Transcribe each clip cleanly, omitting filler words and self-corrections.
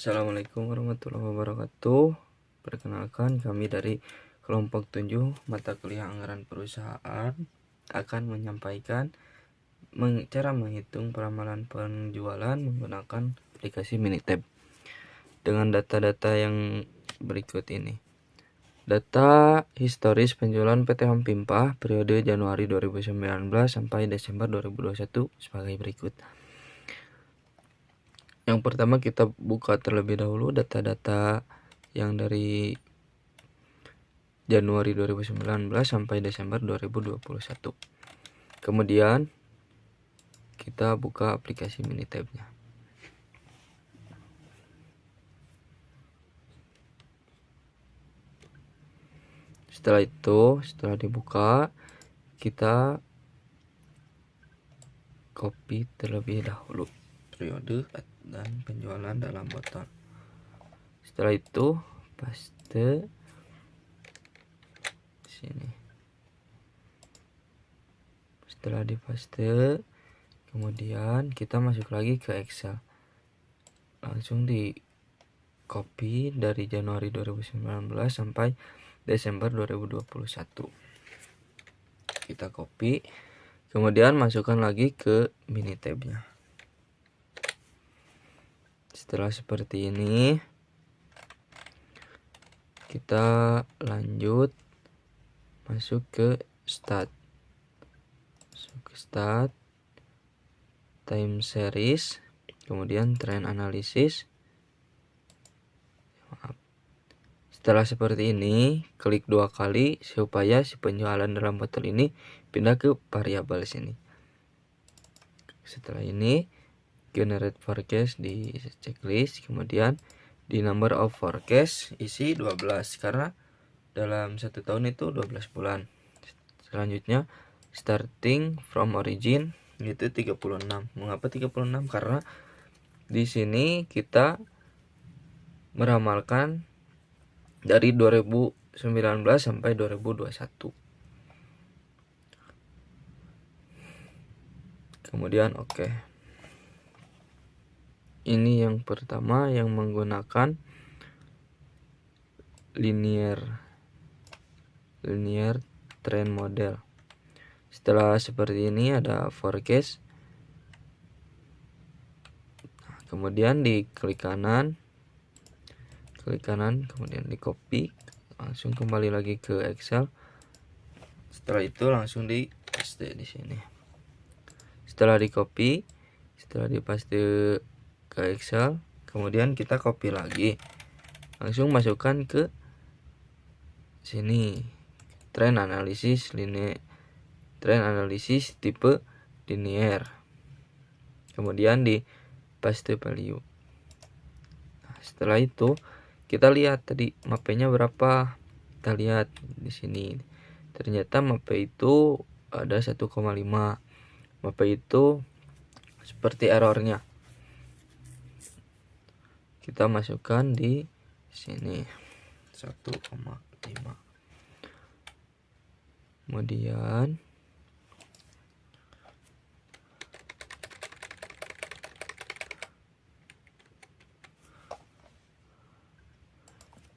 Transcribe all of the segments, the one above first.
Assalamualaikum warahmatullahi wabarakatuh. Perkenalkan, kami dari kelompok 7 mata kuliah anggaran perusahaan akan menyampaikan cara menghitung peramalan penjualan menggunakan aplikasi Minitab dengan data-data yang berikut ini. Data historis penjualan PT Hampimpah periode Januari 2019 sampai Desember 2021 sebagai berikut. Yang pertama, kita buka terlebih dahulu data-data yang dari Januari 2019 sampai Desember 2021. Kemudian kita buka aplikasi Minitab-nya. Setelah itu, setelah dibuka, kita copy terlebih dahulu periode dan penjualan dalam botol. Setelah itu paste sini. Setelah dipaste, kemudian kita masuk lagi ke Excel. Langsung di copy dari Januari 2019 sampai Desember 2021. Kita copy, kemudian masukkan lagi ke Minitab-nya. Setelah seperti ini, kita lanjut masuk ke start. Time series, kemudian trend analysis. Setelah seperti ini, klik 2 kali supaya si penjualan dalam botol ini pindah ke variabel sini. Setelah ini, generate forecast di checklist, kemudian di number of forecast isi 12 karena dalam 1 tahun itu 12 bulan. Selanjutnya, starting from origin itu 36. Mengapa 36? Karena di sini kita meramalkan dari 2019 sampai 2021. Kemudian oke. Ini yang pertama yang menggunakan linear trend model. Setelah seperti ini ada forecast. Kemudian di klik kanan, kemudian di copy, langsung kembali lagi ke Excel. Setelah itu langsung di paste di sini. Setelah di copy, setelah dipaste ke Excel, kemudian kita copy lagi, langsung masukkan ke sini, trend analysis tipe linear, kemudian di paste value. Nah, setelah itu kita lihat tadi mapenya berapa. Kita lihat di sini, ternyata mapa itu ada 1,5. Mapa itu seperti errornya. Kita masukkan di sini 1,5.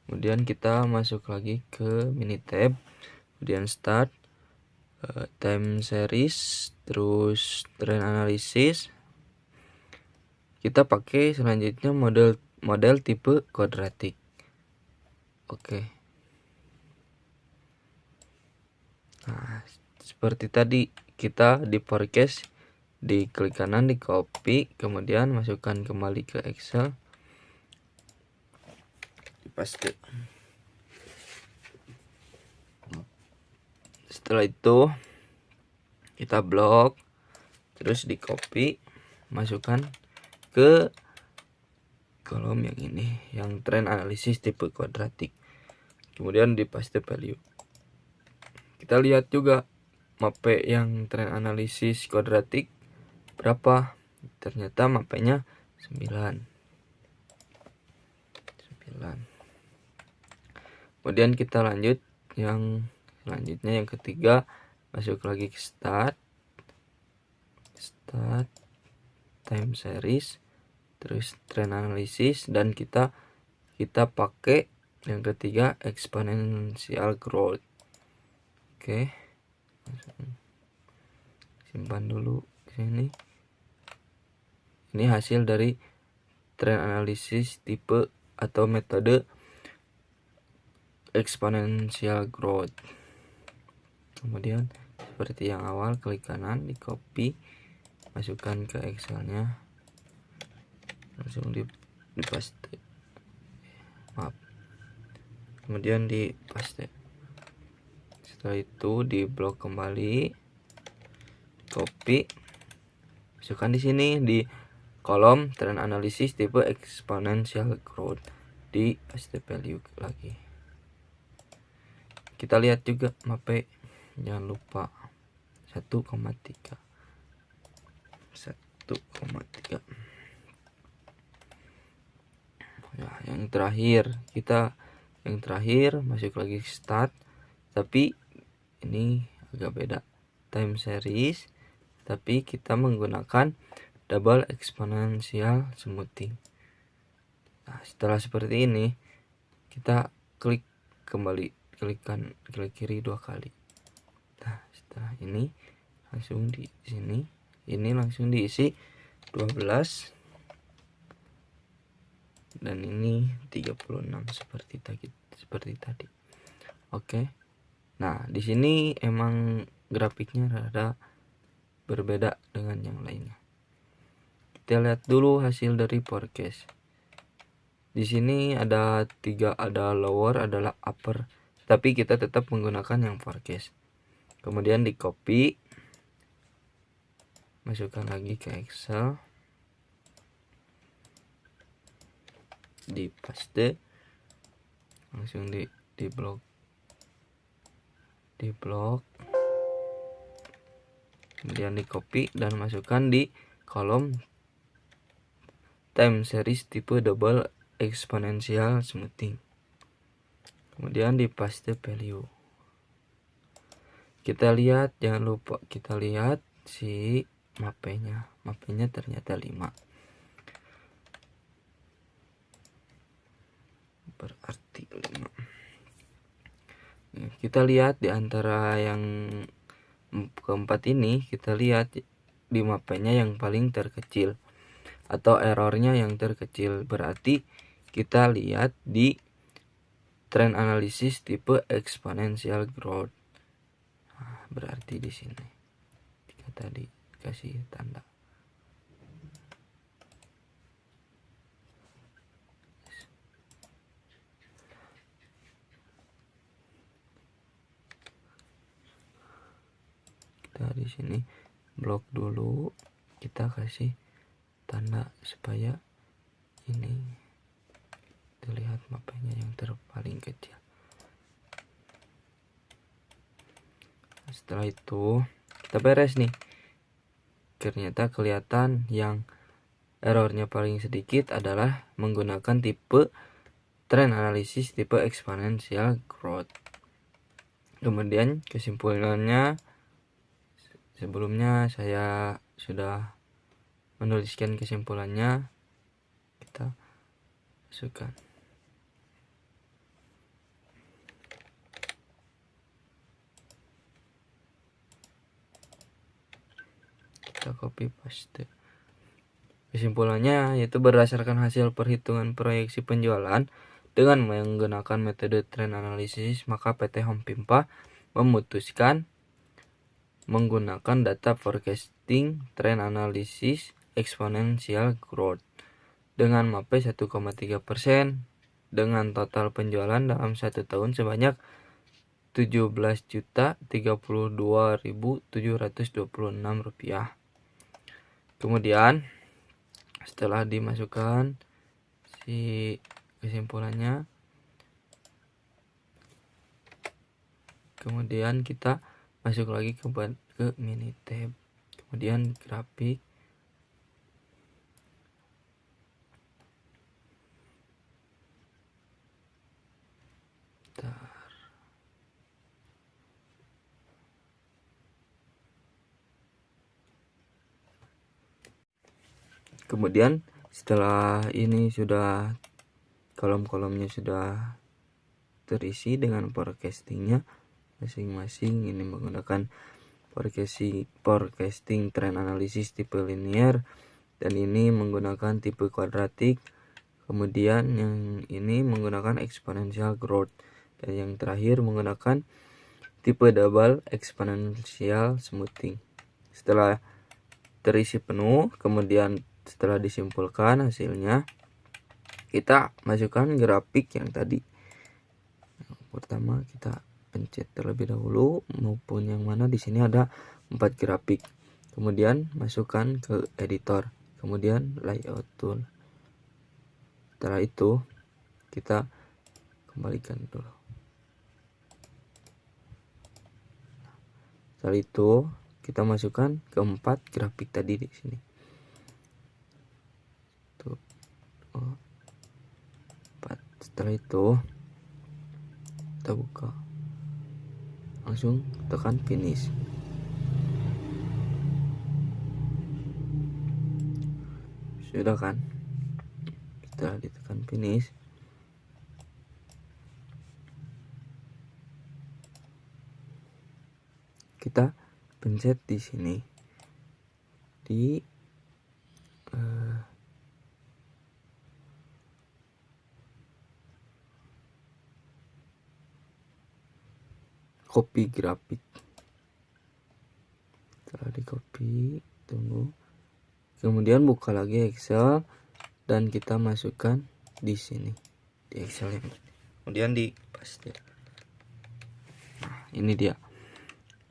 Kemudian kita masuk lagi ke Minitab, kemudian start, time series, terus trend analysis. Kita pakai selanjutnya model tipe kuadratik. Oke. Nah, seperti tadi kita di forecast, di klik kanan, di copy, kemudian masukkan kembali ke Excel, dipaste. Setelah itu kita blok, terus di copy, masukkan ke kolom yang ini, yang trend analysis tipe kuadratik, kemudian di paste value. Kita lihat juga mape yang trend analysis kuadratik berapa. Ternyata mapenya 9. Kemudian kita lanjut yang selanjutnya, yang ketiga, masuk lagi ke start, time series, terus trend analysis, dan kita pakai yang ketiga exponential growth. Oke, simpan dulu sini. Ini hasil dari trend analysis tipe atau metode exponential growth. Kemudian seperti yang awal, klik kanan, di copy, masukkan ke Excelnya, langsung di paste, maaf, kemudian di paste. Setelah itu di blok kembali, copy, masukkan di sini di kolom trend analysis tipe exponential growth, di paste value lagi. Kita lihat juga mape, jangan lupa 1,3. Ya, yang terakhir masuk lagi start, tapi ini agak beda, time series, tapi kita menggunakan double exponential smoothing. Nah, setelah seperti ini kita klik kembali, klik kiri 2 kali. Nah, setelah ini langsung di sini, ini langsung diisi 12 dan ini 36 seperti tadi. Oke. Nah, di sini emang grafiknya rada berbeda dengan yang lainnya. Kita lihat dulu hasil dari forecast. Di sini ada 3, ada lower, adalah upper, tapi kita tetap menggunakan yang forecast. Kemudian di copy, masukkan lagi ke Excel, di paste, langsung di blok, kemudian di copy dan masukkan di kolom time series tipe double exponential smoothing, kemudian di paste value. Kita lihat, jangan lupa kita lihat si mapenya ternyata 5, berarti 5. Kita lihat di antara yang keempat ini, kita lihat di mapenya yang paling terkecil atau errornya yang terkecil, berarti kita lihat di trend analysis tipe exponential growth. Nah, berarti di sini kita tadi kasih tanda. Kita di sini blok dulu, kita kasih tanda supaya ini terlihat mapenya yang paling kecil. Setelah itu kita beres nih. Ternyata kelihatan yang errornya paling sedikit adalah menggunakan tipe trend analysis tipe exponential growth. Kemudian kesimpulannya, sebelumnya saya sudah menuliskan kesimpulannya, kita masukkan. Kita copy paste. Kesimpulannya yaitu berdasarkan hasil perhitungan proyeksi penjualan dengan menggunakan metode trend analysis, maka PT Home Pimpa memutuskan menggunakan data forecasting trend analysis exponential growth dengan MAPE 1,3% dengan total penjualan dalam 1 tahun sebanyak 17.032.726 rupiah. Kemudian setelah dimasukkan si kesimpulannya, kemudian kita masuk lagi ke mini tab, kemudian grafik, kemudian Setelah ini sudah kolom-kolomnya sudah terisi dengan forecastingnya masing-masing. Ini menggunakan forecasting trend analysis tipe linear, dan ini menggunakan tipe kuadratik. Kemudian yang ini menggunakan exponential growth, dan yang terakhir menggunakan tipe double exponential smoothing. Setelah terisi penuh, kemudian setelah disimpulkan hasilnya, kita masukkan grafik yang tadi. Pertama kita pencet terlebih dahulu, maupun yang mana di sini ada 4 grafik. Kemudian masukkan ke editor, kemudian layout tool. Setelah itu kita kembalikan dulu. Setelah itu kita masukkan ke 4 grafik tadi di sini. Tuh. 4. Setelah itu kita buka, langsung tekan finish. Sudah kan? Setelah ditekan finish, kita pencet di sini di copy grafik. Setelah di copy, tunggu, kemudian buka lagi Excel dan kita masukkan di sini di Excel ini, kemudian di paste. Nah, ini dia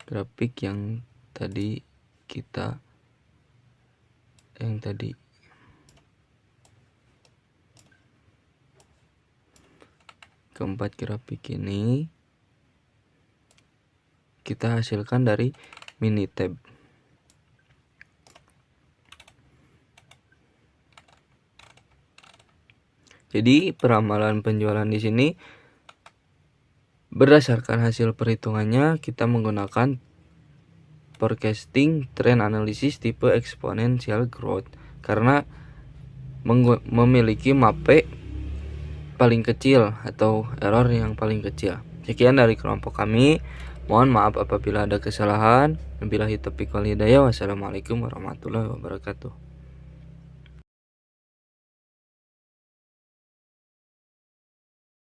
grafik yang tadi keempat grafik ini kita hasilkan dari Minitab. Jadi peramalan penjualan di sini berdasarkan hasil perhitungannya kita menggunakan forecasting trend analysis tipe exponential growth karena memiliki mape paling kecil atau error yang paling kecil. Sekian dari kelompok kami. Mohon maaf apabila ada kesalahan. Wabillahi taufiq wal hidayah. Wassalamualaikum warahmatullahi wabarakatuh.